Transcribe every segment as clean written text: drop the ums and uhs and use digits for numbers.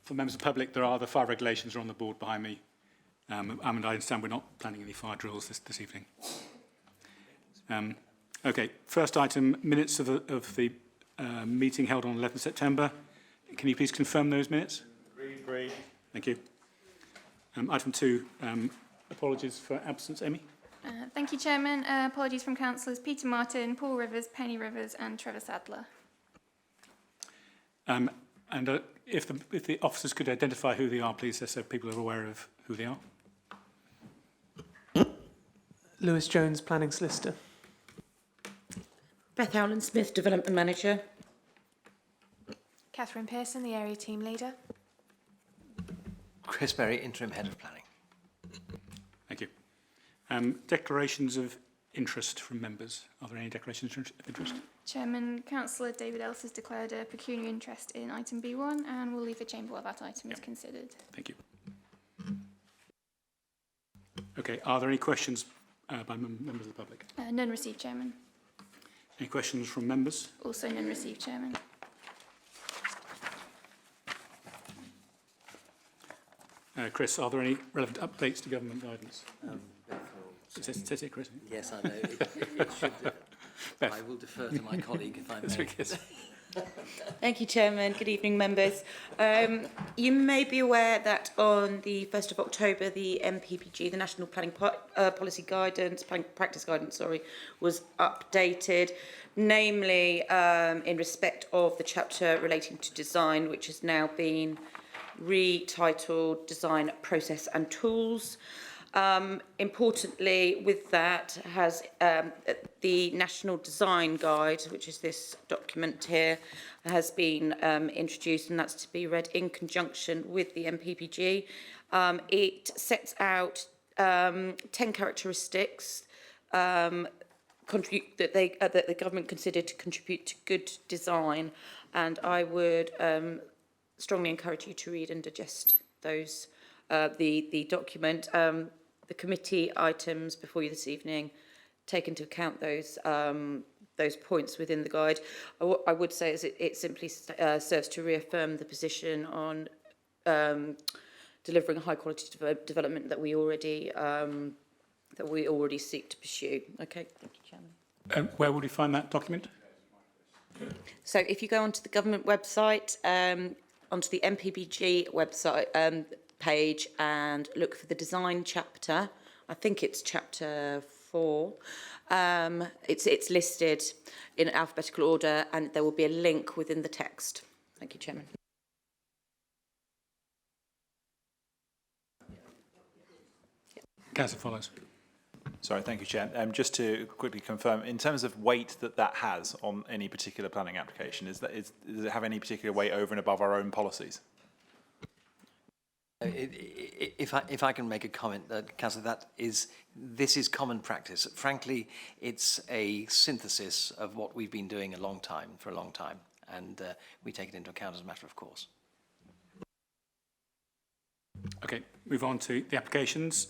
for members of the public, there are the fire regulations are on the board behind me. And I understand we're not planning any fire drills this evening. Okay, first item, minutes of the meeting held on 11th September. Can you please confirm those minutes? Agreed. Thank you. Item 2, apologies for absence. Amy? Thank you, Chairman. Apologies from councillors Peter Martin, Paul Rivers, Penny Rivers and Trevor Sadler. If the officers could identify who they are, please, so people are aware of who they are. Lewis Jones, Planning Solicitor. Beth Howland-Smith, Development Manager. Catherine Pearson, the Area Team Leader. Chris Berry, Interim Head of Planning. Thank you. Declarations of interest from members. Are there any declarations of interest? Chairman, Councillor David Else has declared a pecuniary interest in item B1 and will leave the chamber while that item is considered. Thank you. Okay, are there any questions by members of the public? None received, Chairman. Any questions from members? Also none received, Chairman. Chris, are there any relevant updates to government guidance? Says it, Chris. Yes, I know. It should. I will defer to my colleague if I may. Thank you, Chairman. Good evening, members. You may be aware that on the 1st of October, the NPPG, the National Planning Policy Guidance, Planning Practice Guidance, sorry, was updated, namely in respect of the chapter relating to design, which has now been retitled Design Process and Tools. Importantly, with that has the National Design Guide, which is this document here, has been introduced, and that's to be read in conjunction with the NPPG. It sets out 10 characteristics that the government considered to contribute to good design, and I would strongly encourage you to read and digest those. The document. The committee items before you this evening take into account those points within the guide. I would say is it simply serves to reaffirm the position on delivering a high quality development that we already seek to pursue. Okay, thank you, Chairman. Where would we find that document? So if you go onto the government website, onto the NPPG website page and look for the design chapter. I think it's chapter 4. It's listed in alphabetical order and there will be a link within the text. Thank you, Chairman. Councillor follows. Sorry, thank you, Chair. Just to quickly confirm, in terms of weight that has on any particular planning application, does it have any particular weight over and above our own policies? If I can make a comment, Councillor, this is common practice. Frankly, it's a synthesis of what we've been doing for a long time, and we take it into account as a matter of course. Okay, move on to the applications.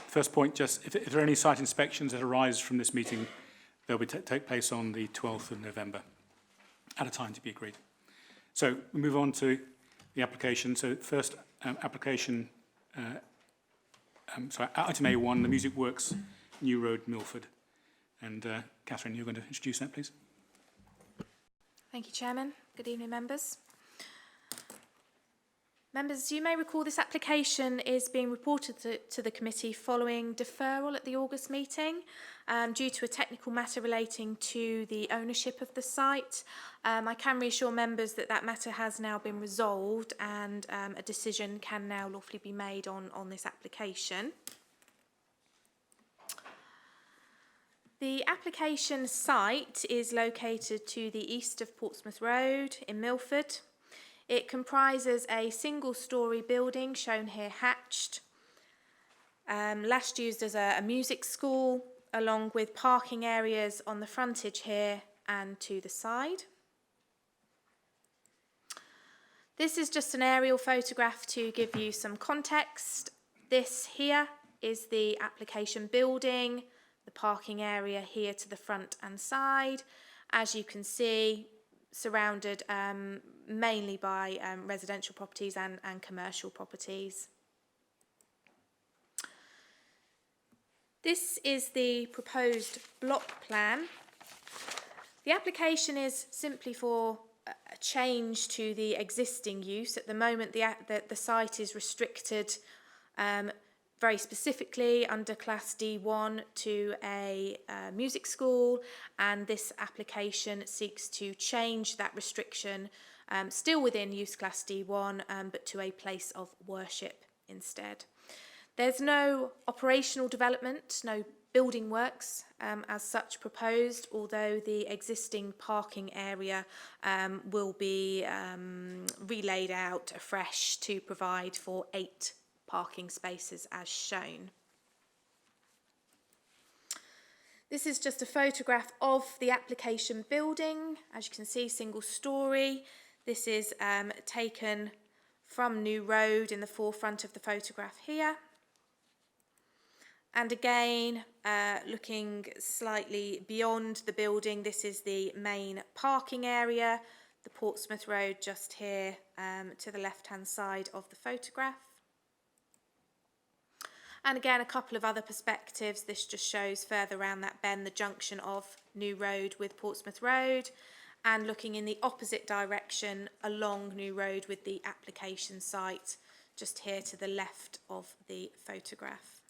First point, just if there are any site inspections that arise from this meeting, they'll be take place on the 12th of November at a time to be agreed. So we move on to the application. So first application, item A1, the Music Works, New Road, Milford. And Catherine, you're going to introduce that, please. Thank you, Chairman. Good evening, members. Members, you may recall this application is being reported to the committee following deferral at the August meeting due to a technical matter relating to the ownership of the site. I can reassure members that that matter has now been resolved and a decision can now lawfully be made on this application. The application site is located to the east of Portsmouth Road in Milford. It comprises a single-storey building, shown here hatched, last used as a music school, along with parking areas on the frontage here and to the side. This is just an aerial photograph to give you some context. This here is the application building, the parking area here to the front and side. As you can see, surrounded mainly by residential properties and commercial properties. This is the proposed block plan. The application is simply for a change to the existing use. At the moment, the site is restricted very specifically under Class D1 to a music school, and this application seeks to change that restriction, still within Use Class D1, but to a place of worship instead. There's no operational development, no building works as such proposed, although the existing parking area will be relaid out afresh to provide for 8 parking spaces as shown. This is just a photograph of the application building. As you can see, single storey. This is taken from New Road in the forefront of the photograph here. And again, looking slightly beyond the building, this is the main parking area, the Portsmouth Road just here to the left-hand side of the photograph. And again, a couple of other perspectives. This just shows further around that bend the junction of New Road with Portsmouth Road, and looking in the opposite direction along New Road with the application site just here to the left of the photograph.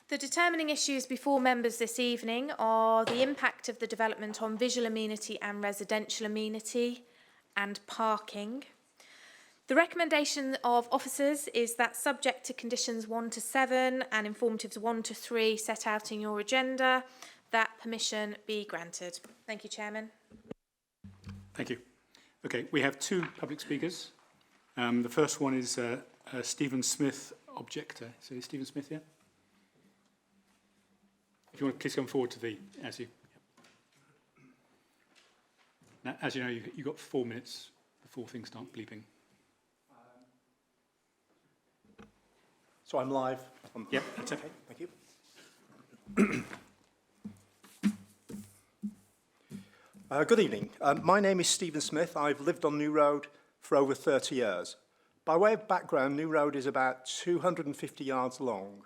The determining issues before members this evening are the impact of the development on visual amenity and residential amenity and parking. The recommendation of officers is that, subject to conditions 1 to 7 and informatives 1 to 3 set out in your agenda, that permission be granted. Thank you, Chairman. Thank you. Okay, we have 2 public speakers. The first one is Stephen Smith, objector. So is Stephen Smith here? If you want to please come forward to the, Now, as you know, you've got 4 minutes before things start bleeping. So I'm live? Yep, that's okay. Thank you. Good evening. My name is Stephen Smith. I've lived on New Road for over 30 years. By way of background, New Road is about 250 yards long,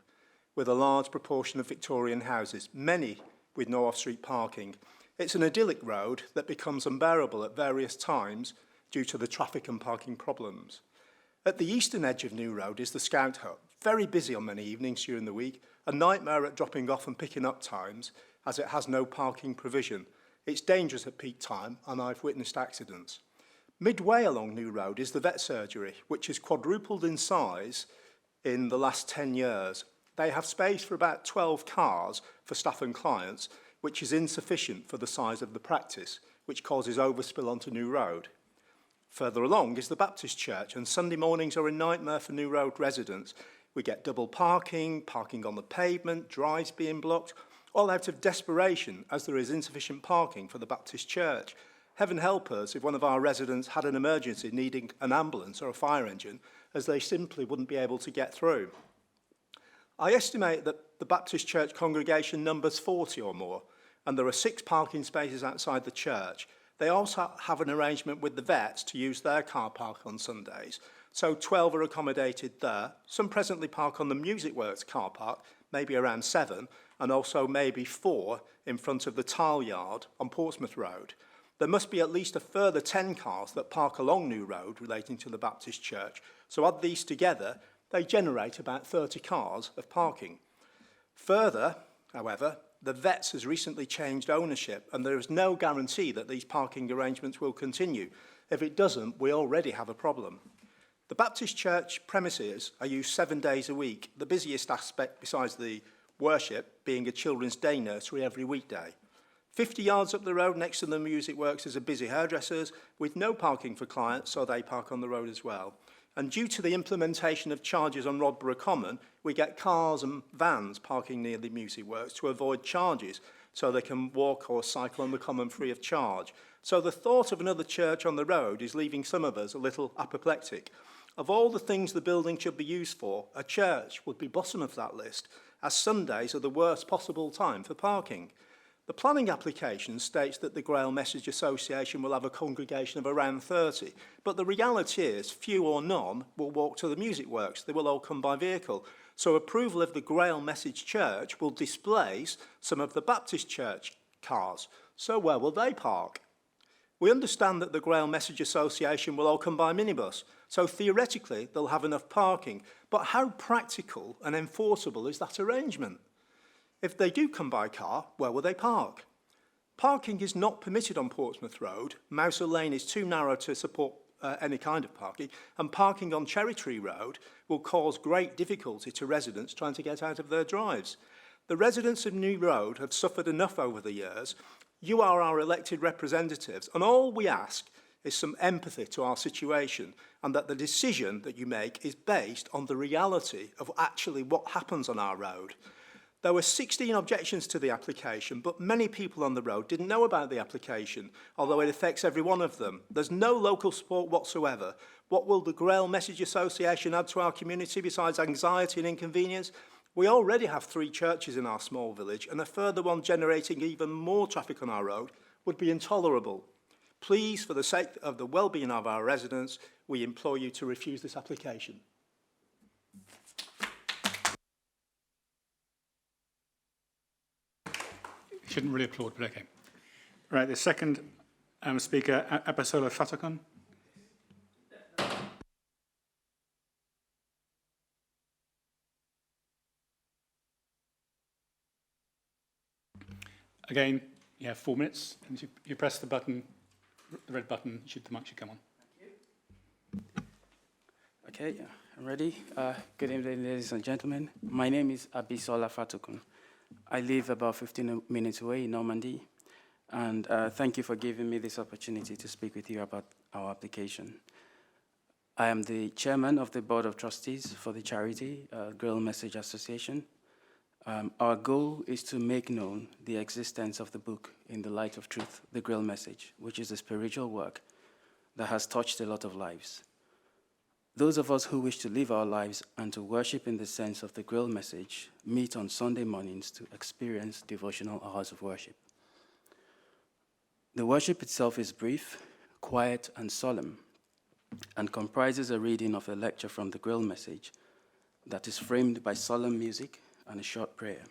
with a large proportion of Victorian houses, many with no off-street parking. It's an idyllic road that becomes unbearable at various times due to the traffic and parking problems. At the eastern edge of New Road is the Scout Hut, very busy on many evenings during the week, a nightmare at dropping off and picking up times, as it has no parking provision. It's dangerous at peak time, and I've witnessed accidents. Midway along New Road is the vet surgery, which has quadrupled in size in the last 10 years. They have space for about 12 cars for staff and clients, which is insufficient for the size of the practice, which causes overspill onto New Road. Further along is the Baptist Church, and Sunday mornings are a nightmare for New Road residents. We get double parking, parking on the pavement, drives being blocked, all out of desperation as there is insufficient parking for the Baptist Church. Heaven help us if one of our residents had an emergency needing an ambulance or a fire engine, as they simply wouldn't be able to get through. I estimate that the Baptist Church congregation numbers 40 or more, and there are 6 parking spaces outside the church. They also have an arrangement with the vets to use their car park on Sundays, so 12 are accommodated there. Some presently park on the Music Works car park, maybe around 7, and also maybe 4 in front of the tile yard on Portsmouth Road. There must be at least a further 10 cars that park along New Road relating to the Baptist Church, so add these together, they generate about 30 cars of parking. Further, however, the vets has recently changed ownership, and there is no guarantee that these parking arrangements will continue. If it doesn't, we already have a problem. The Baptist Church premises are used 7 days a week, the busiest aspect besides the worship being a children's day nursery every weekday. 50 yards up the road next to the Music Works is a busy hairdressers with no parking for clients, so they park on the road as well. And due to the implementation of charges on Borough Common, we get cars and vans parking near the Music Works to avoid charges, so they can walk or cycle on the common free of charge. So the thought of another church on the road is leaving some of us a little apoplectic. Of all the things the building should be used for, a church would be bottom of that list, as Sundays are the worst possible time for parking. The planning application states that the Grail Message Association will have a congregation of around 30, but the reality is few or none will walk to the music works. They will all come by vehicle. So approval of the Grail Message Church will displace some of the Baptist Church cars. So where will they park? We understand that the Grail Message Association will all come by minibus, so theoretically they'll have enough parking. But how practical and enforceable is that arrangement? If they do come by car, where will they park? Parking is not permitted on Portsmouth Road. Mouser Lane is too narrow to support any kind of parking, and parking on Cherry Tree Road will cause great difficulty to residents trying to get out of their drives. The residents of New Road have suffered enough over the years. You are our elected representatives, and all we ask is some empathy to our situation, and that the decision that you make is based on the reality of actually what happens on our road. There were 16 objections to the application, but many people on the road didn't know about the application, although it affects every one of them. There's no local support whatsoever. What will the Grail Message Association add to our community besides anxiety and inconvenience? We already have 3 churches in our small village, and a further one generating even more traffic on our road would be intolerable. Please, for the sake of the well-being of our residents, we implore you to refuse this application. Shouldn't really applaud, but okay. Right, the second speaker, Abasola Fatakon. Again, you have 4 minutes, and if you press the button, the red button, the mic should come on. Okay, I'm ready. Good evening, ladies and gentlemen. My name is Abisola Fatukun. I live about 15 minutes away in Normandy, and thank you for giving me this opportunity to speak with you about our application. I am the chairman of the Board of Trustees for the charity Grail Message Association. Our goal is to make known the existence of the book In the Light of Truth, the Grail Message, which is a spiritual work that has touched a lot of lives. Those of us who wish to live our lives and to worship in the sense of the Grail Message meet on Sunday mornings to experience devotional hours of worship. The worship itself is brief, quiet, and solemn, and comprises a reading of a lecture from the Grail Message that is framed by solemn music and a short prayer.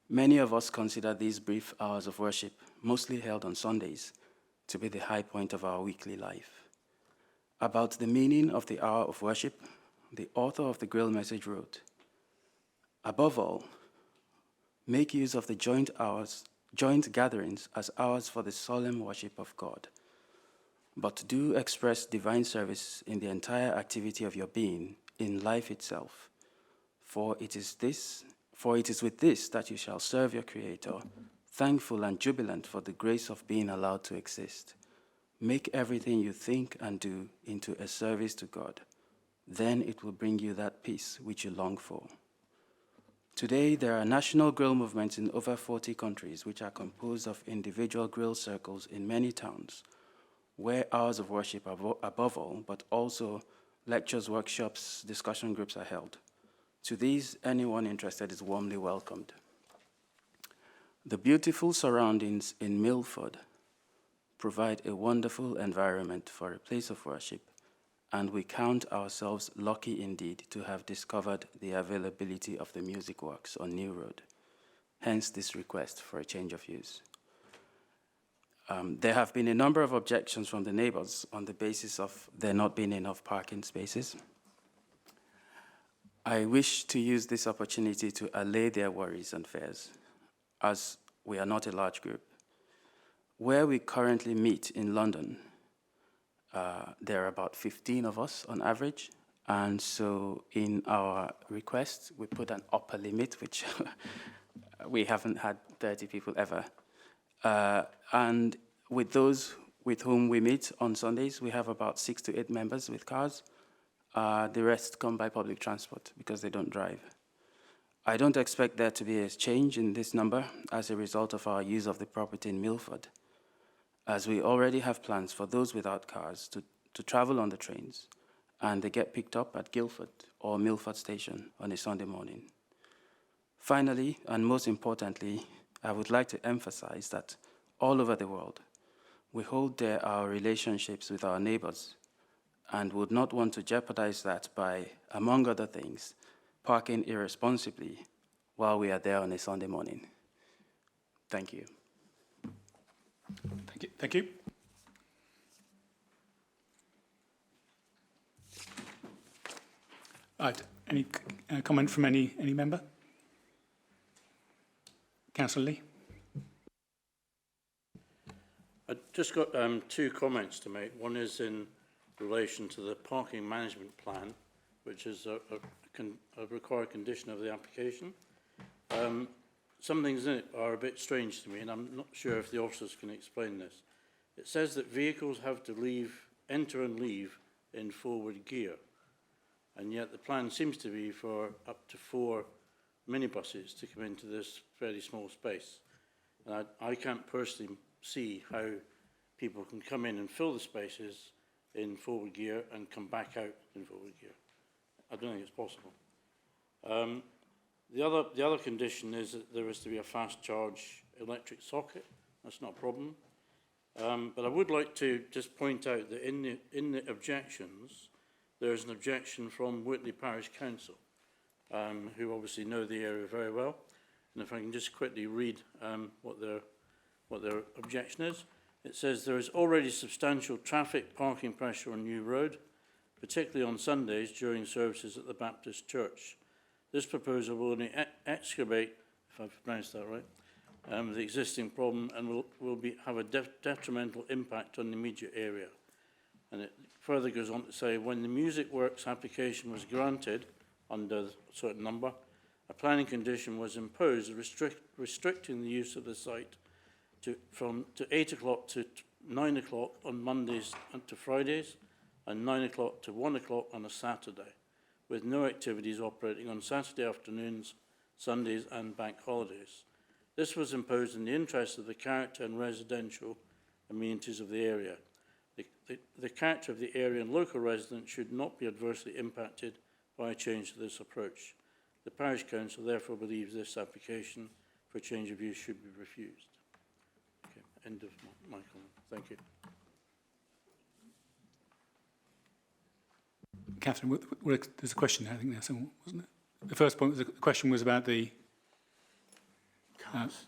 Many of us consider these brief hours of worship, mostly held on Sundays, to be the high point of our weekly life. About the meaning of the hour of worship, the author of the Grail Message wrote, "Above all, make use of the joint gatherings as hours for the solemn worship of God. But do express divine service in the entire activity of your being, in life itself. For it is with this that you shall serve your Creator, thankful and jubilant for the grace of being allowed to exist. Make everything you think and do into a service to God. Then it will bring you that peace which you long for." Today, there are national Grail movements in over 40 countries, which are composed of individual Grail circles in many towns, where hours of worship above all, but also lectures, workshops, discussion groups are held. To these, anyone interested is warmly welcomed. The beautiful surroundings in Milford provide a wonderful environment for a place of worship, and we count ourselves lucky indeed to have discovered the availability of the music works on New Road. Hence this request for a change of use. There have been a number of objections from the neighbors on the basis of there not being enough parking spaces. I wish to use this opportunity to allay their worries and fears, as we are not a large group. Where we currently meet in London, there are about 15 of us on average, and so in our request, we put an upper limit, which we haven't had 30 people ever. And with those with whom we meet on Sundays, we have about 6 to 8 members with cars. The rest come by public transport because they don't drive. I don't expect there to be a change in this number as a result of our use of the property in Milford, as we already have plans for those without cars to travel on the trains, and they get picked up at Guildford or Milford Station on a Sunday morning. Finally, and most importantly, I would like to emphasize that all over the world, we hold dear our relationships with our neighbors and would not want to jeopardize that by, among other things, parking irresponsibly while we are there on a Sunday morning. Thank you. Thank you. Thank you. Right. Any comment from any member? Councillor Lee. I've just got two comments to make. One is in relation to the parking management plan, which is a required condition of the application. Some things in it are a bit strange to me, and I'm not sure if the officers can explain this. It says that vehicles have to enter and leave in forward gear, and yet the plan seems to be for up to 4 minibuses to come into this fairly small space. And I can't personally see how people can come in and fill the spaces in forward gear and come back out in forward gear. I don't think it's possible. The other condition is that there is to be a fast charge electric socket. That's not a problem. But I would like to just point out that in the objections, there is an objection from Waverley Parish Council, who obviously know the area very well. And if I can just quickly read what their objection is. It says there is already substantial traffic parking pressure on New Road, particularly on Sundays during services at the Baptist Church. This proposal will only exacerbate, if I've pronounced that right, the existing problem and will have a detrimental impact on the immediate area. And it further goes on to say, when the Music Works application was granted under a certain number, a planning condition was imposed restricting the use of the site from 8 o'clock to 9 o'clock on Mondays and to Fridays, and 9 o'clock to 1 o'clock on a Saturday, with no activities operating on Saturday afternoons, Sundays and bank holidays. This was imposed in the interest of the character and residential amenities of the area. The character of the area and local residents should not be adversely impacted by a change to this approach. The Parish Council therefore believes this application for change of use should be refused. Okay, end of my comment. Thank you. Catherine, there's a question there, I think there, wasn't it? The first point, the question was about the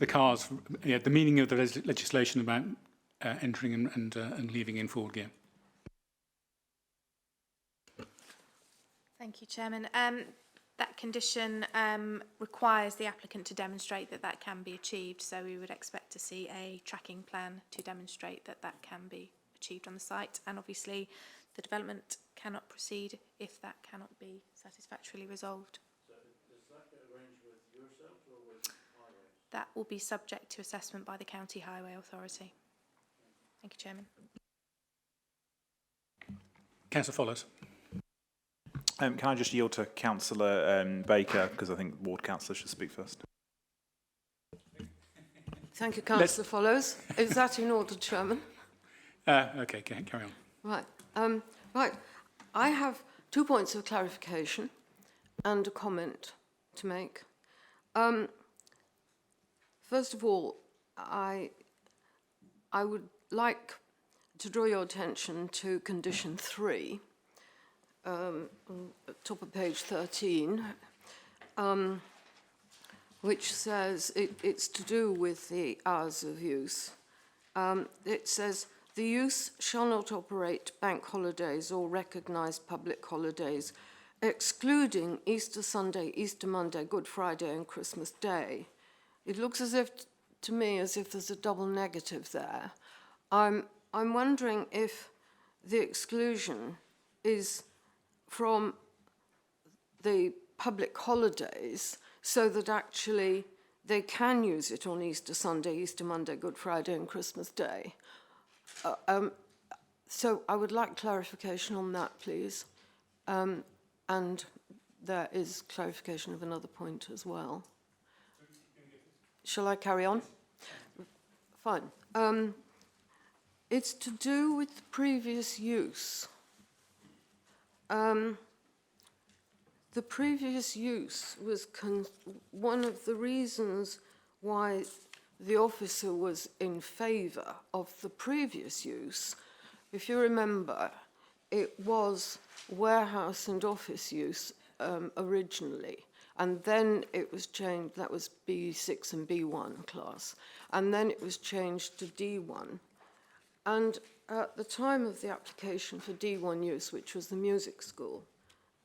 cars, yeah, the meaning of the legislation about entering and leaving in forward gear. Thank you, Chairman. That condition requires the applicant to demonstrate that that can be achieved, so we would expect to see a tracking plan to demonstrate that that can be achieved on the site, and obviously the development cannot proceed if that cannot be satisfactorily resolved. So does that get arranged with yourself or with Highways? That will be subject to assessment by the County Highway Authority. Thank you, Chairman. Councillor Follows. Can I just yield to Councillor Baker, because I think Ward Councillor should speak first. Thank you, Councillor Follows. Is that in order, Chairman? Okay, carry on. Right. Right. I have 2 points of clarification and a comment to make. First of all, I would like to draw your attention to condition 3, top of page 13, which says it's to do with the hours of use. It says, the use shall not operate bank holidays or recognised public holidays, excluding Easter Sunday, Easter Monday, Good Friday and Christmas Day. It looks as if, to me, as if there's a double negative there. I'm wondering if the exclusion is from the public holidays so that actually they can use it on Easter Sunday, Easter Monday, Good Friday and Christmas Day. So I would like clarification on that, please. And there is clarification of another point as well. Shall I carry on? Fine. It's to do with the previous use. The previous use was one of the reasons why the officer was in favour of the previous use. If you remember, it was warehouse and office use originally, and then it was changed, that was B6 and B1 class, and then it was changed to D1. And at the time of the application for D1 use, which was the music school,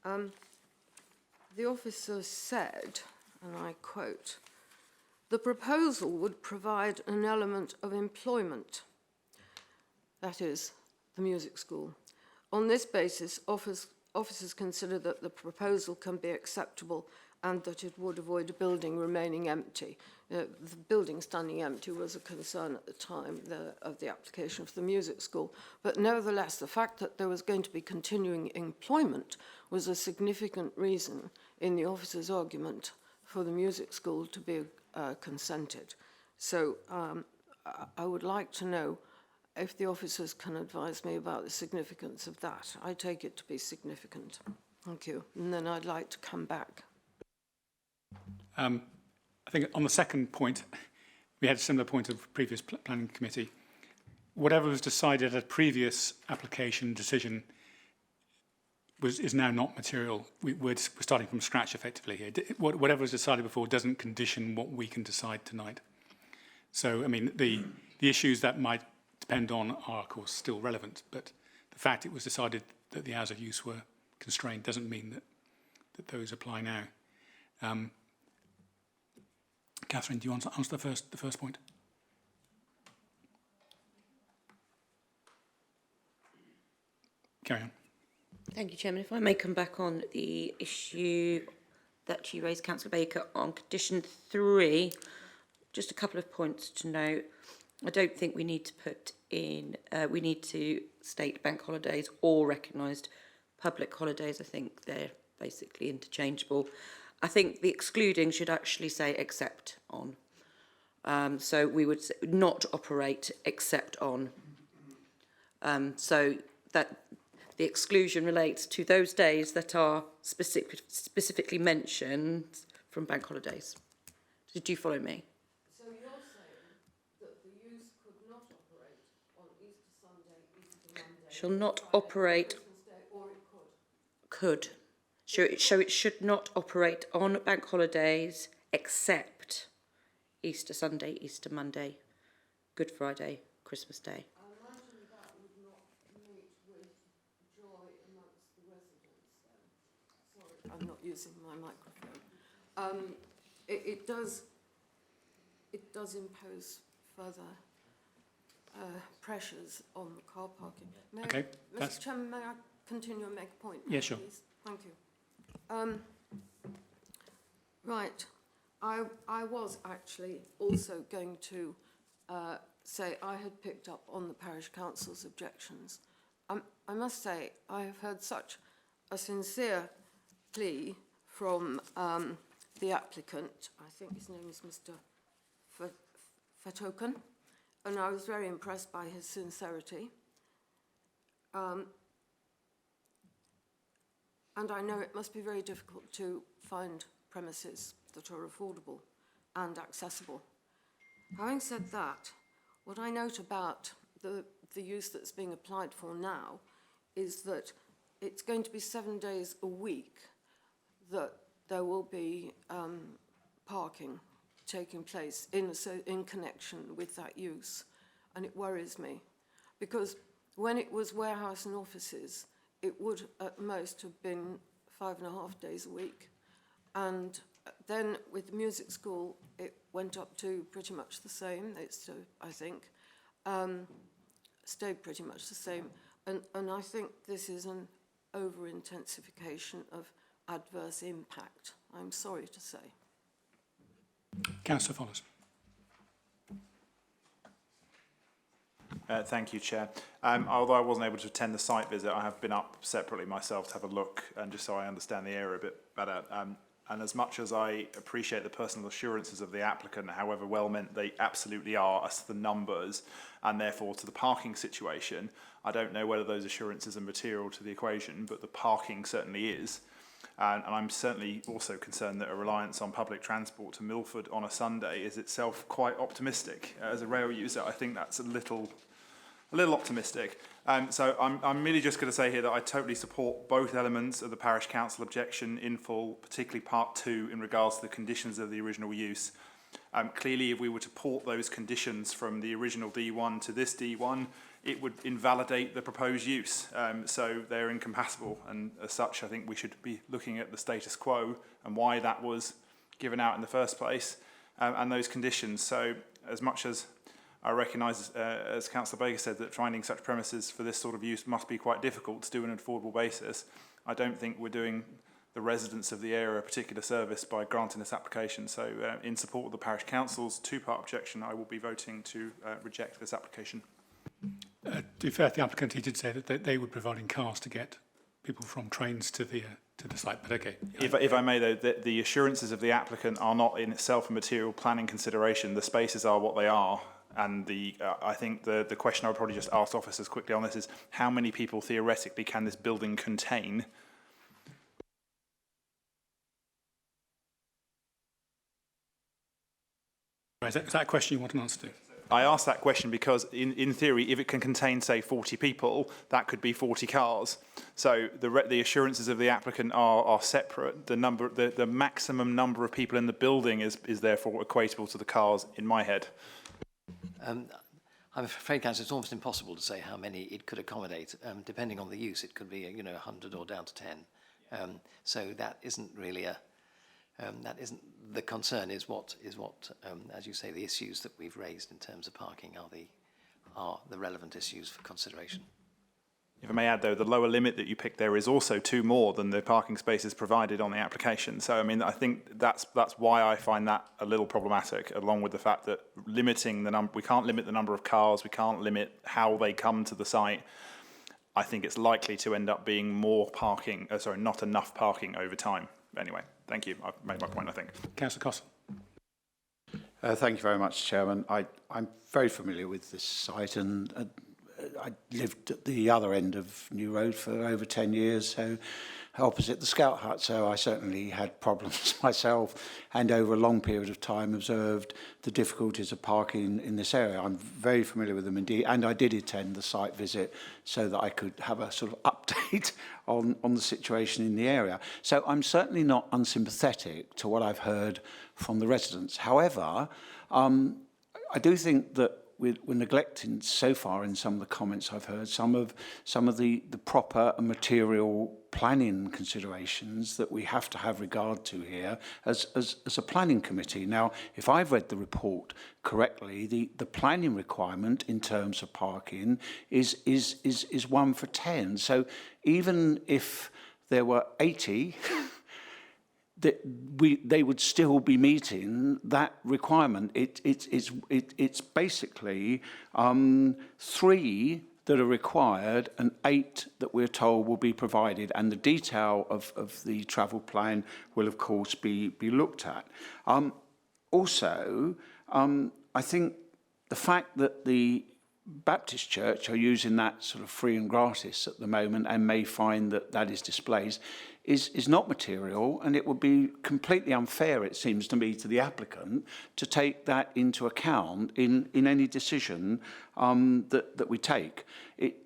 the officer said, and I quote, "The proposal would provide an element of employment," that is, the music school. "On this basis, officers consider that the proposal can be acceptable and that it would avoid a building remaining empty." The building standing empty was a concern at the time of the application for the music school. But nevertheless, the fact that there was going to be continuing employment was a significant reason in the officer's argument for the music school to be consented. So I would like to know if the officers can advise me about the significance of that. I take it to be significant. Thank you. And then I'd like to come back. I think on the second point, we had a similar point of previous planning committee. Whatever was decided at a previous application decision is now not material. We're starting from scratch effectively here. Whatever was decided before doesn't condition what we can decide tonight. So, I mean, the issues that might depend on are, of course, still relevant, but the fact it was decided that the hours of use were constrained doesn't mean that those apply now. Catherine, do you want to answer the first point? Carry on. Thank you, Chairman. If I may come back on the issue that you raised, Councillor Baker, on condition 3, just a couple of points to note. I don't think we need to put in, we need to state bank holidays or recognised public holidays. I think they're basically interchangeable. I think the excluding should actually say except on. So we would not operate except on. So that the exclusion relates to those days that are specifically mentioned from bank holidays. Did you follow me? So you're saying that the use could not operate on Easter Sunday, Easter Monday, Shall not operate. Christmas Day, or it could? Could. So it should not operate on bank holidays except Easter Sunday, Easter Monday, Good Friday, Christmas Day. I imagine that would not meet with joy amongst the residents then. Sorry, I'm not using my microphone. It does impose further pressures on the car parking. Okay. Mr. Chairman, may I continue and make a point? Yeah, sure. Please? Thank you. Right. I was actually also going to say I had picked up on the parish council's objections. I must say I have heard such a sincere plea from the applicant. I think his name is Mr. Fetoken, and I was very impressed by his sincerity. And I know it must be very difficult to find premises that are affordable and accessible. Having said that, what I note about the use that's being applied for now is that it's going to be 7 days a week that there will be parking taking place in connection with that use. And it worries me because when it was warehouse and offices, it would at most have been 5.5 days a week. And then with the music school, it went up to pretty much the same. It's, I think, stayed pretty much the same. And I think this is an over-intensification of adverse impact, I'm sorry to say. Councillor Follows. Thank you, Chair. Although I wasn't able to attend the site visit, I have been up separately myself to have a look, and just so I understand the area a bit better. And as much as I appreciate the personal assurances of the applicant, however well meant they absolutely are as to the numbers and therefore to the parking situation, I don't know whether those assurances are material to the equation, but the parking certainly is. And I'm certainly also concerned that a reliance on public transport to Milford on a Sunday is itself quite optimistic. As a rail user, I think that's a little optimistic. So I'm merely just going to say here that I totally support both elements of the parish council objection in full, particularly part 2 in regards to the conditions of the original use. Clearly, if we were to port those conditions from the original D1 to this D1, it would invalidate the proposed use. So they're incompatible, and as such, I think we should be looking at the status quo and why that was given out in the first place, and those conditions. So as much as I recognise, as Councillor Baker said, that finding such premises for this sort of use must be quite difficult to do on an affordable basis, I don't think we're doing the residents of the area a particular service by granting this application. So in support of the parish council's 2-part objection, I will be voting to reject this application. To be fair to the applicant, he did say that they were providing cars to get people from trains to the site, but okay. If I may though, the assurances of the applicant are not in itself a material planning consideration. The spaces are what they are. And I think the question I would probably just ask officers quickly on this is, how many people theoretically can this building contain? Is that a question you want an answer to? I ask that question because, in theory, if it can contain, say, 40 people, that could be 40 cars. So the assurances of the applicant are separate. The maximum number of people in the building is therefore equatable to the cars, in my head. I'm afraid, Councillor, it's almost impossible to say how many it could accommodate. Depending on the use, it could be 100 or down to 10. So that isn't really that isn't the concern. Is what as you say, the issues that we've raised in terms of parking are the relevant issues for consideration. If I may add, though, the lower limit that you picked there is also 2 more than the parking spaces provided on the application. So, I mean, I think that's why I find that a little problematic, along with the fact that limiting the number, we can't limit the number of cars, we can't limit how they come to the site. I think it's likely to end up being more parking, not enough parking over time. Anyway, thank you. I've made my point, I think. Councillor Cossell. Thank you very much, Chairman. I'm very familiar with this site, and I lived at the other end of New Road for over 10 years, so opposite the Scout Hut, so I certainly had problems myself, and over a long period of time observed the difficulties of parking in this area. I'm very familiar with them indeed, and I did attend the site visit so that I could have a sort of update on the situation in the area. So I'm certainly not unsympathetic to what I've heard from the residents. However, I do think that we're neglecting so far in some of the comments I've heard some of the proper and material planning considerations that we have to have regard to here as a planning committee. Now, if I've read the report correctly, the planning requirement in terms of parking is 1 for 10. So even if there were 80 they would still be meeting that requirement. It's basically 3 that are required and 8 that we're told will be provided, and the detail of the travel plan will of course be looked at. Also, I think the fact that the Baptist Church are using that sort of free and gratis at the moment and may find that is displays is not material, and it would be completely unfair, it seems to me, to the applicant to take that into account in any decision that we take.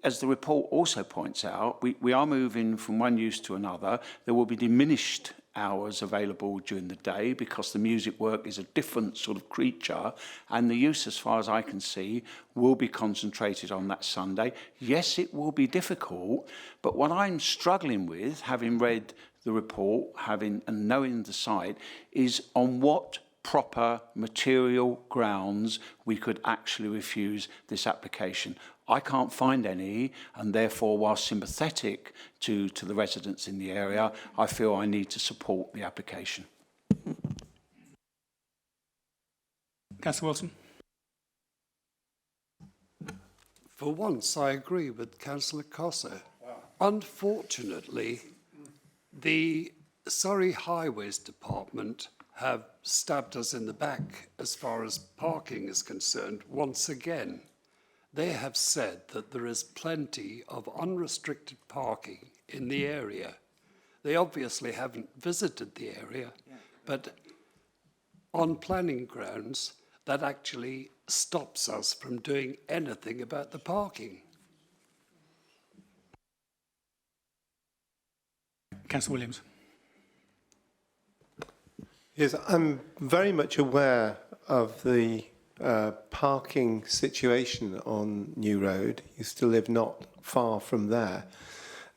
As the report also points out, we are moving from one use to another. There will be diminished hours available during the day because the music work is a different sort of creature, and the use, as far as I can see, will be concentrated on that Sunday. Yes, it will be difficult, but what I'm struggling with, having read the report, and knowing the site, is on what proper material grounds we could actually refuse this application. I can't find any, and therefore, while sympathetic to the residents in the area, I feel I need to support the application. Councillor Wilson. For once, I agree with Councillor Cossell. Unfortunately, the Surrey Highways Department have stabbed us in the back as far as parking is concerned once again. They have said that there is plenty of unrestricted parking in the area, They obviously haven't visited the area, but on planning grounds, that actually stops us from doing anything about the parking. Councillor Williams. Yes, I'm very much aware of the parking situation on New Road. Used to live not far from there.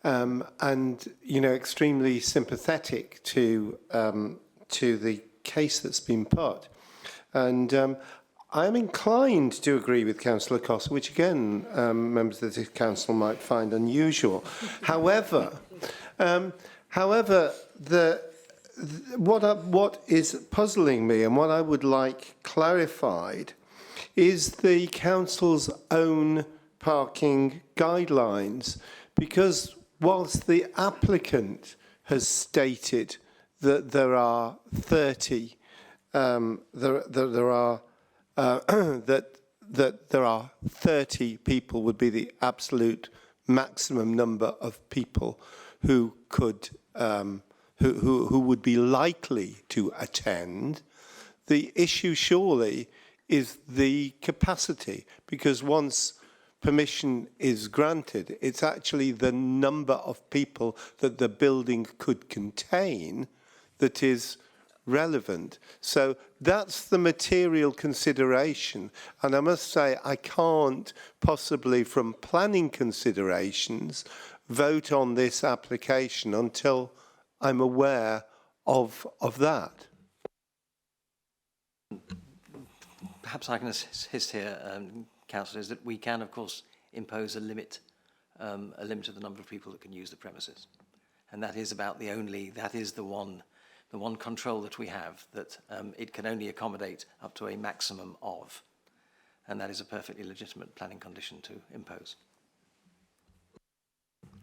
And, you know, extremely sympathetic to the case that's been put. And I'm inclined to agree with Councillor Costa, which again, members of the council might find unusual. However, what is puzzling me and what I would like clarified is the council's own parking guidelines, because whilst the applicant has stated that there are 30, that there are 30 people would be the absolute maximum number of people who could who would be likely to attend. The issue surely is the capacity, because once permission is granted, it's actually the number of people that the building could contain that is relevant. So that's the material consideration. And I must say, I can't possibly, from planning considerations, vote on this application until I'm aware of that. Perhaps I can assist here, Councillor, is that we can, of course, impose a limit of the number of people that can use the premises. And that is about that is the one control that we have, that it can only accommodate up to a maximum of. And that is a perfectly legitimate planning condition to impose.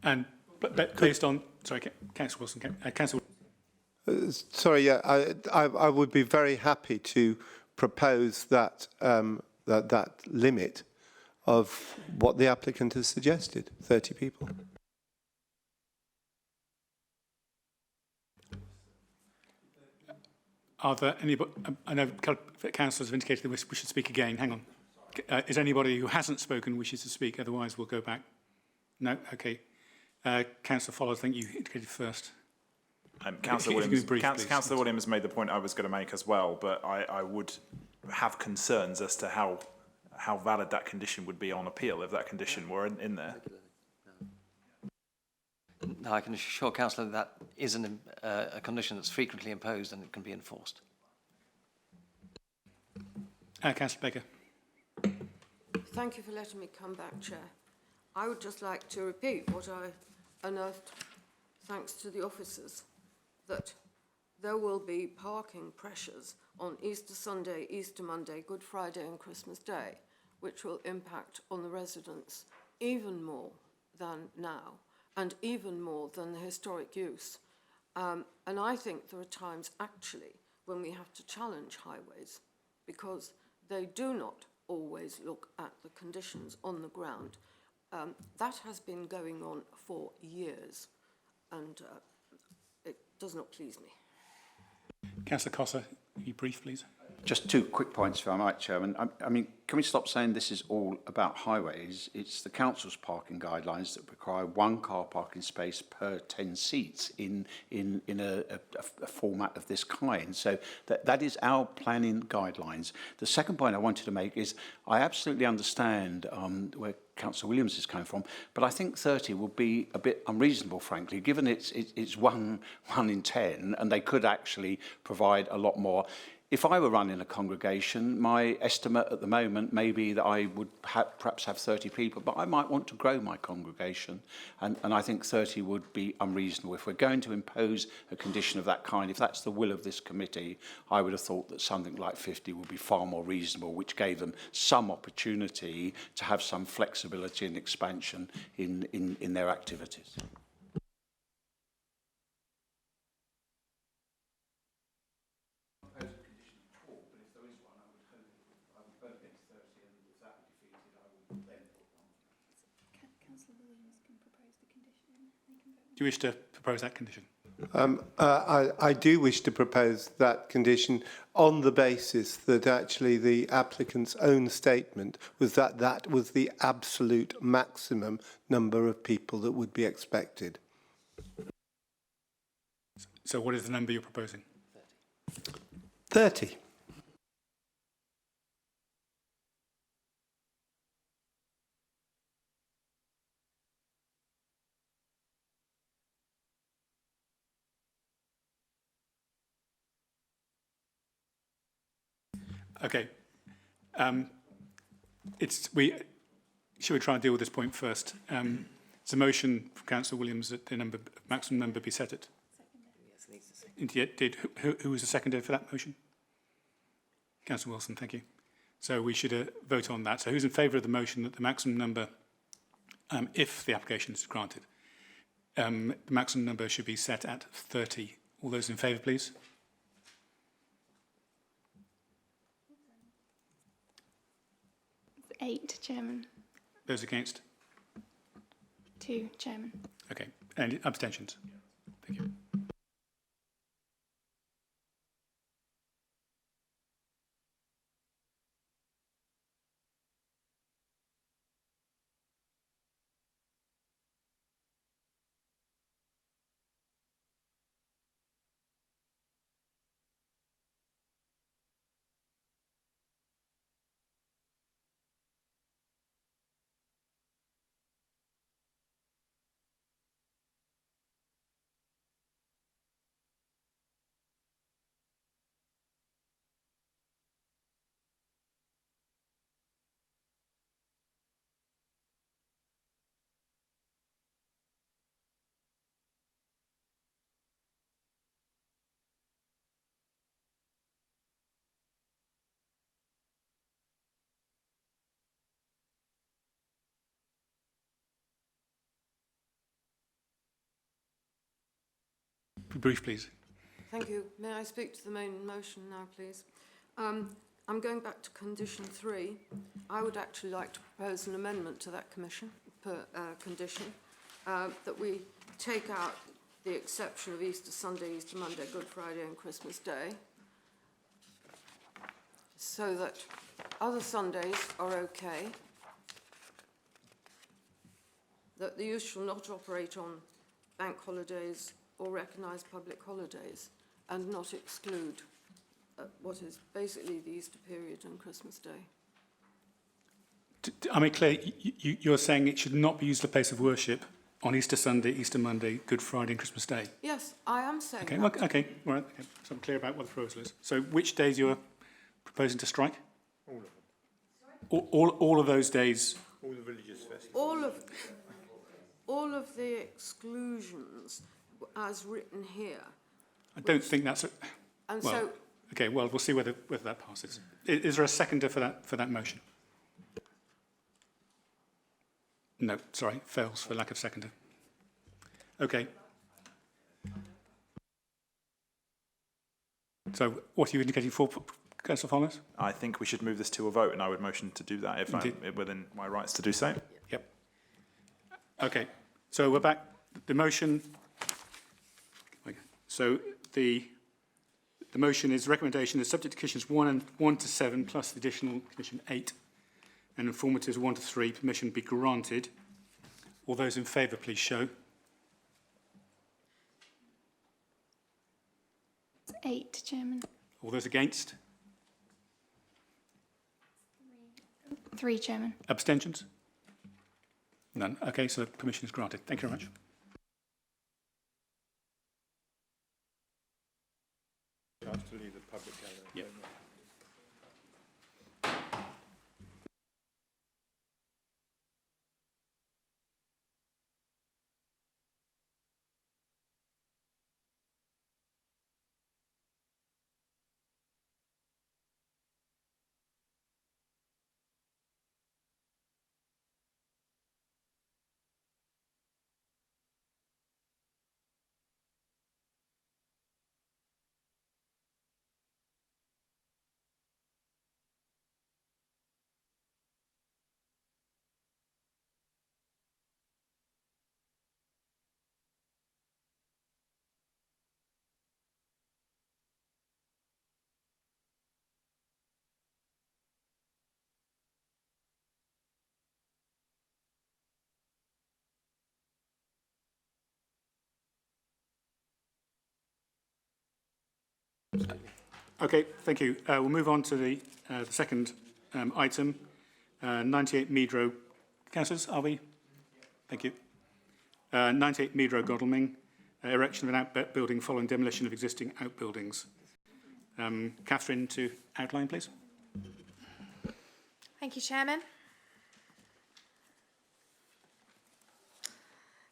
And but based on, sorry, Councillor Wilson, Councillor. Sorry, yeah, I would be very happy to propose that that limit of what the applicant has suggested, 30 people. Are there anybody? I know councillors have indicated that we should speak again. Hang on. Is anybody who hasn't spoken wishes to speak? Otherwise, we'll go back. No. Okay. Councillor Follows, I think you indicated first. Councillor Williams made the point I was going to make as well, but I would have concerns as to how valid that condition would be on appeal if that condition were in there. No, I can assure Councillor that is a condition that's frequently imposed and it can be enforced. Councillor Baker. Thank you for letting me come back, Chair. I would just like to repeat what I unearthed, thanks to the officers, that there will be parking pressures on Easter Sunday, Easter Monday, Good Friday and Christmas Day, which will impact on the residents even more than now and even more than the historic use. And I think there are times actually when we have to challenge highways because they do not always look at the conditions on the ground. That has been going on for years and it does not please me. Councillor Costa, be brief, please. Just 2 quick points, if I might, Chairman. I mean, can we stop saying this is all about highways? It's the council's parking guidelines that require 1 car parking space per 10 seats in a format of this kind. So that is our planning guidelines. The second point I wanted to make is I absolutely understand where Councillor Williams is coming from, but I think 30 will be a bit unreasonable, frankly, given it's one in 10, and they could actually provide a lot more. If I were running a congregation, my estimate at the moment may be that I would perhaps have 30 people, but I might want to grow my congregation, and I think 30 would be unreasonable. If we're going to impose a condition of that kind, if that's the will of this committee, I would have thought that something like 50 would be far more reasonable, which gave them some opportunity to have some flexibility and expansion in their activities. Do you wish to propose that condition? I do wish to propose that condition on the basis that actually the applicant's own statement was that that was the absolute maximum number of people that would be expected. So what is the number you're proposing? 30. Okay. Should we try and deal with this point first? It's a motion from Councillor Williams that the maximum number be set at. Who was the seconder for that motion? Councillor Wilson, thank you. So we should vote on that. So who's in favour of the motion that the maximum number, if the application is granted, the maximum number should be set at 30? All those in favour, please. It's 8, Chairman. Those against? 2, Chairman. Okay. Any abstentions? Thank you. Be brief, please. Thank you. May I speak to the main motion now, please? I'm going back to condition 3. I would actually like to propose an amendment to that condition, that we take out the exception of Easter Sunday, Easter Monday, Good Friday and Christmas Day, so that other Sundays are okay, that the use shall not operate on bank holidays or recognised public holidays, and not exclude what is basically the Easter period and Christmas Day. I mean, Claire, you're saying it should not be used as a place of worship on Easter Sunday, Easter Monday, Good Friday and Christmas Day? Yes, I am saying okay, that. Okay, all right. Okay. So I'm clear about what the proposal is. So which days you're proposing to strike? All of them. All of those days? All the religious festivals. All of the exclusions as written here. I don't think that's... And well, so... Okay, well, we'll see whether that passes. Is there a seconder for that motion? No, sorry, fails for lack of seconder. Okay. So what are you indicating for, Councillor Fowler? I think we should move this to a vote, and I would motion to do that if I'm within my rights to do so. Yep. Okay, so we're back. The motion... So the motion is recommendation is subject to conditions 1 to 7 plus the additional condition 8 and informatives 1 to 3. Permission be granted. All those in favour, please show. It's 8, Chairman. All those against? 3, Chairman. Abstentions? None. Okay, so permission is granted. Thank you very much. To leave the public gallery. Yeah. Okay, thank you. We'll move on to the second item, 98 Mead Road. Councillors, are we? Thank you. 98 Mead Road, Godalming, erection of an outbuilding following demolition of existing outbuildings. Catherine, to outline, please. Thank you, Chairman.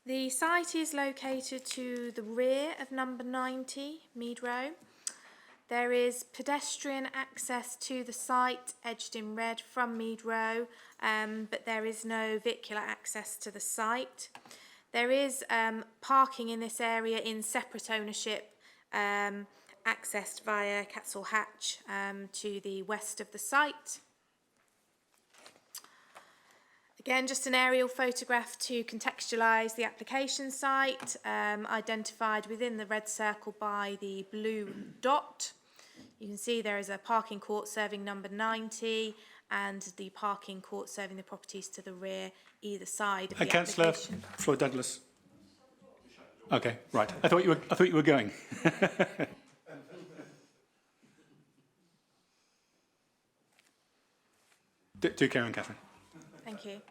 The site is located to the rear of number 90 Mead Row. There is pedestrian access to the site, edged in red, from Mead Row, but there is no vehicular access to the site. There is parking in this area in separate ownership, accessed via Catsall Hatch to the west of the site. Again, just an aerial photograph to contextualise the application site, identified within the red circle by the blue dot. You can see there is a parking court serving number 90 and the parking court serving the properties to the rear either side of the Councillor application. Floyd Douglas. Okay, right. I thought you were going. Do carry on, Catherine. Thank you.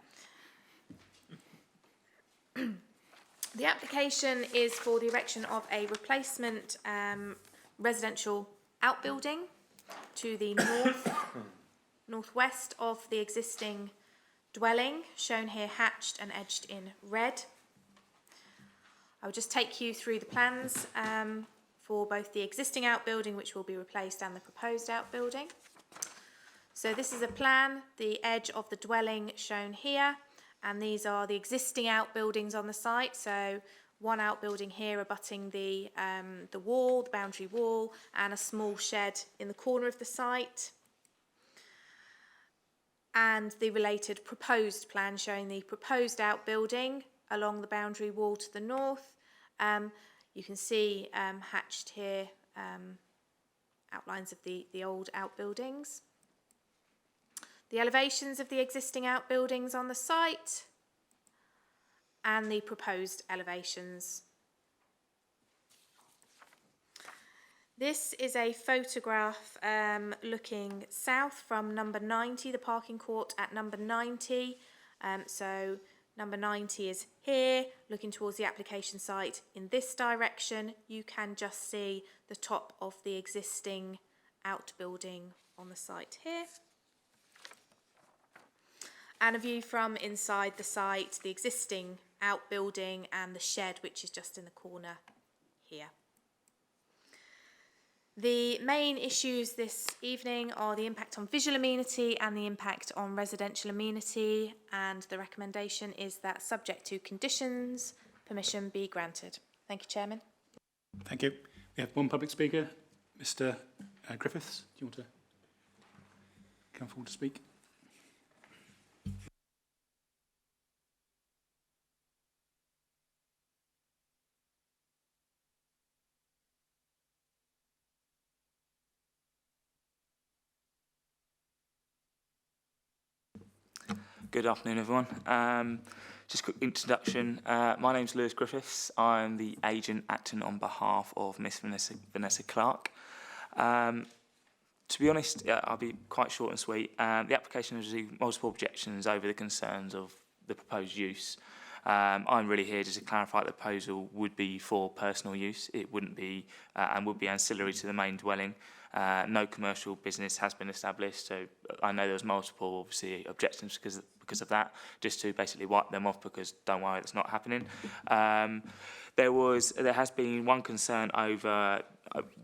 The application is for the erection of a replacement residential outbuilding to the northwest of the existing dwelling, shown here hatched and edged in red. I will just take you through the plans for both the existing outbuilding, which will be replaced, and the proposed outbuilding. So this is a plan, the edge of the dwelling shown here, and these are the existing outbuildings on the site. So one outbuilding here abutting the wall, the boundary wall, and a small shed in the corner of the site. And the related proposed plan showing the proposed outbuilding along the boundary wall to the north. You can see hatched here outlines of the old outbuildings. The elevations of the existing outbuildings on the site and the proposed elevations. This is a photograph looking south from number 90, the parking court at number 90. So number 90 is here, looking towards the application site in this direction. You can just see the top of the existing outbuilding on the site here. And a view from inside the site, the existing outbuilding and the shed, which is just in the corner here. The main issues this evening are the impact on visual amenity and the impact on residential amenity, and the recommendation is that, subject to conditions, permission be granted. Thank you, Chairman. Thank you. We have one public speaker, Mr. Griffiths. Do you want to come forward to speak? Good afternoon, everyone. Just a quick introduction. My name's Lewis Griffiths. I'm the agent acting on behalf of Miss Vanessa Clark. To be honest, I'll be quite short and sweet. The application has received multiple objections over the concerns of the proposed use. I'm really here just to clarify the proposal would be for personal use. It wouldn't be and would be ancillary to the main dwelling. No commercial business has been established, so I know there was multiple, obviously, objections because of that, just to basically wipe them off, because don't worry, that's not happening. There has been one concern over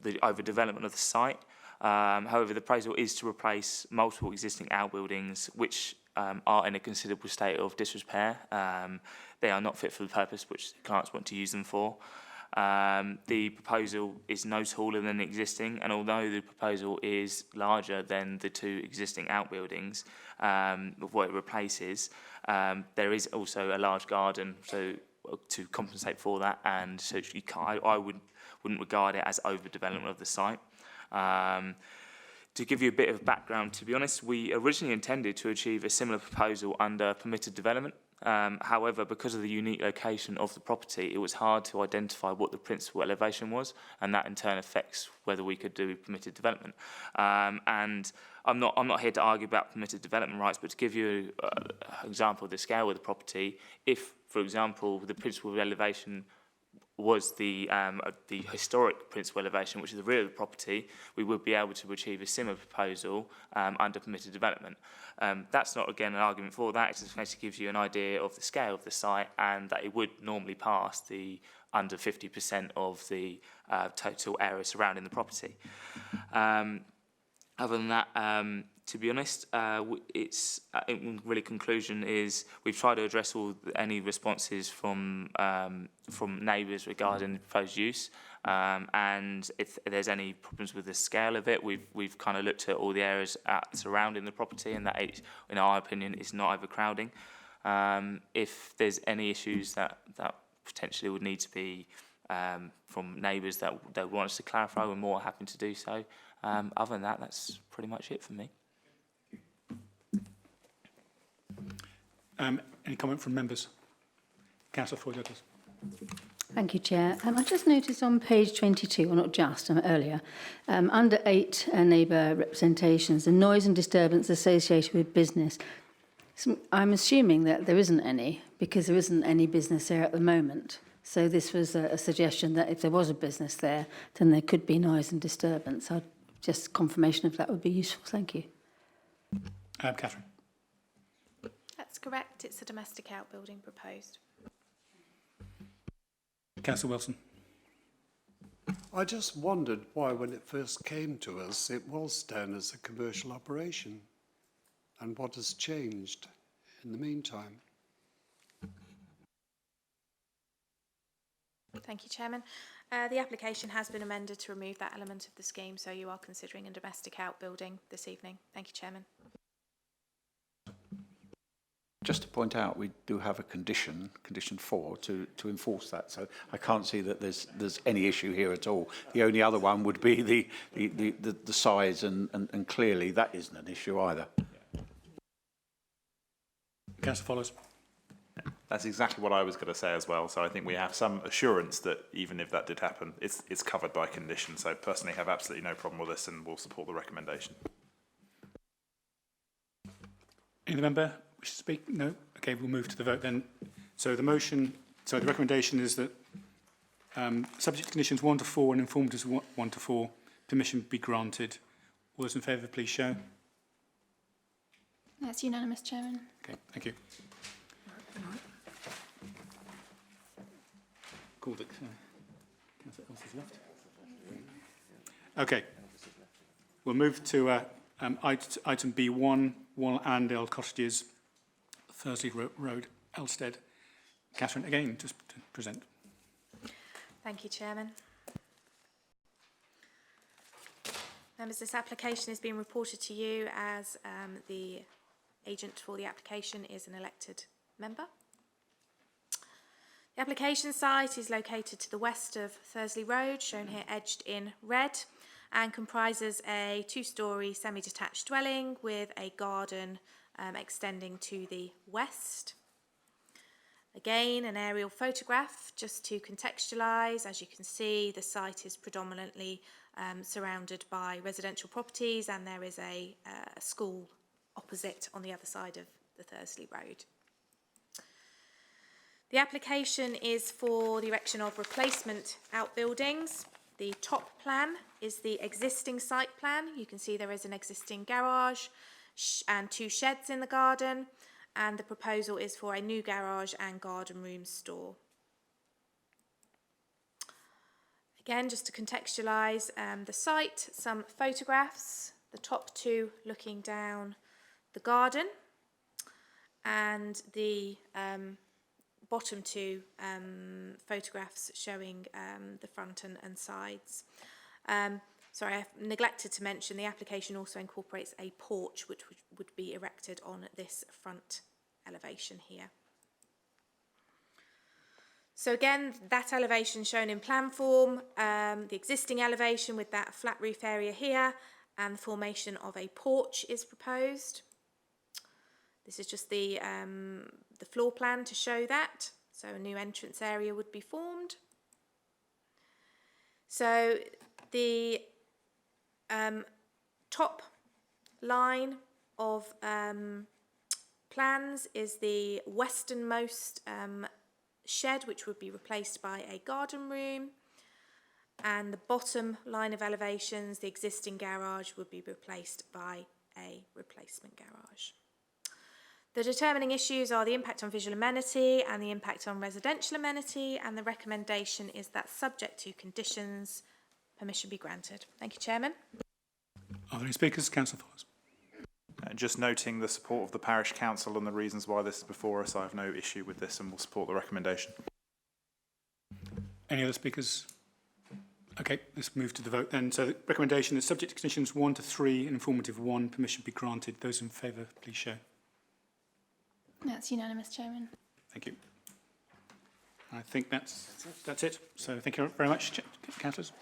the overdevelopment of the site. However, the proposal is to replace multiple existing outbuildings which are in a considerable state of disrepair. They are not fit for the purpose which the clients want to use them for. The proposal is no taller than the existing, and although the proposal is larger than the two existing outbuildings of what it replaces, there is also a large garden to compensate for that, and so I wouldn't regard it as overdevelopment of the site. To give you a bit of background, to be honest, we originally intended to achieve a similar proposal under permitted development. However, because of the unique location of the property, it was hard to identify what the principal elevation was, and that in turn affects whether we could do permitted development. And I'm not here to argue about permitted development rights, but to give you an example of the scale of the property, if, for example, the principal elevation was the historic principal elevation, which is the rear of the property, we would be able to achieve a similar proposal under permitted development. That's not, again, an argument for that. It just basically gives you an idea of the scale of the site and that it would normally pass the under 50% of the total area surrounding the property. Other than that, to be honest, really conclusion is we've tried to address any responses from neighbours regarding the proposed use, and if there's any problems with the scale of it, we've kind of looked at all the areas surrounding the property, and that, in our opinion, is not overcrowding. If there's any issues that potentially would need to be from neighbours that they want us to clarify, we're more happy to do so. Other than that, that's pretty much it for me. Any comment from members? Councillor Floyd-Douglas. Thank you, Chair. I just noticed on page 22, or not just, earlier, under 8 neighbour representations, the noise and disturbance associated with business. So I'm assuming that there isn't any, because there isn't any business there at the moment. So this was a suggestion that if there was a business there, then there could be noise and disturbance. Just confirmation of that would be useful. Thank you. Catherine. That's correct. It's a domestic outbuilding proposed. Councillor Wilson. I just wondered why, when it first came to us, it was down as a commercial operation, and what has changed in the meantime. Thank you, Chairman. The application has been amended to remove that element of the scheme, so you are considering a domestic outbuilding this evening. Thank you, Chairman. Just to point out, we do have a condition 4, to enforce that. So I can't see that there's any issue here at all. The only other one would be the size, and clearly that isn't an issue either. Councillor Follows. That's exactly what I was going to say as well. So I think we have some assurance that even if that did happen, it's covered by condition. So personally, have absolutely no problem with this, and will support the recommendation. Any member wish to speak? No? Okay, we'll move to the vote then. So the recommendation is that subject to conditions 1 to 4 and informed as 1 to 4, permission be granted. All those in favour, please show. That's unanimous, Chairman. Okay, thank you. Called it. Councillor Elsa's left. Okay. We'll move to item B1, Allendale Cottages, Thursley Road, Elstead. Catherine, again, just to present. Thank you, Chairman. Members, this application has been reported to you as the agent for the application is an elected member. The application site is located to the west of Thursley Road, shown here edged in red, and comprises a 2-storey semi-detached dwelling with a garden extending to the west. Again, an aerial photograph just to contextualise. As you can see, the site is predominantly surrounded by residential properties, and there is a school opposite on the other side of the Thursley Road. The application is for the erection of replacement outbuildings. The top plan is the existing site plan. You can see there is an existing garage and 2 sheds in the garden, and the proposal is for a new garage and garden room store. Again, just to contextualise the site, some photographs, the top 2 looking down the garden, and the bottom 2 photographs showing the front and sides. Sorry, I neglected to mention the application also incorporates a porch which would be erected on this front elevation here. So again, that elevation shown in plan form, the existing elevation with that flat roof area here, and the formation of a porch is proposed. This is just the floor plan to show that. So a new entrance area would be formed. So the top line of plans is the westernmost shed, which would be replaced by a garden room. And the bottom line of elevations, the existing garage, would be replaced by a replacement garage. The determining issues are the impact on visual amenity and the impact on residential amenity, and the recommendation is that, subject to conditions, permission be granted. Thank you, Chairman. Are there any speakers? Councillor Follis. Just noting the support of the Parish Council and the reasons why this is before us, I have no issue with this and will support the recommendation. Any other speakers? Okay, let's move to the vote then. So the recommendation is subject to conditions 1 to 3 and informative 1, permission be granted. Those in favour, please show. That's unanimous, Chairman. Thank you. I think that's it. So thank you very much, councillors.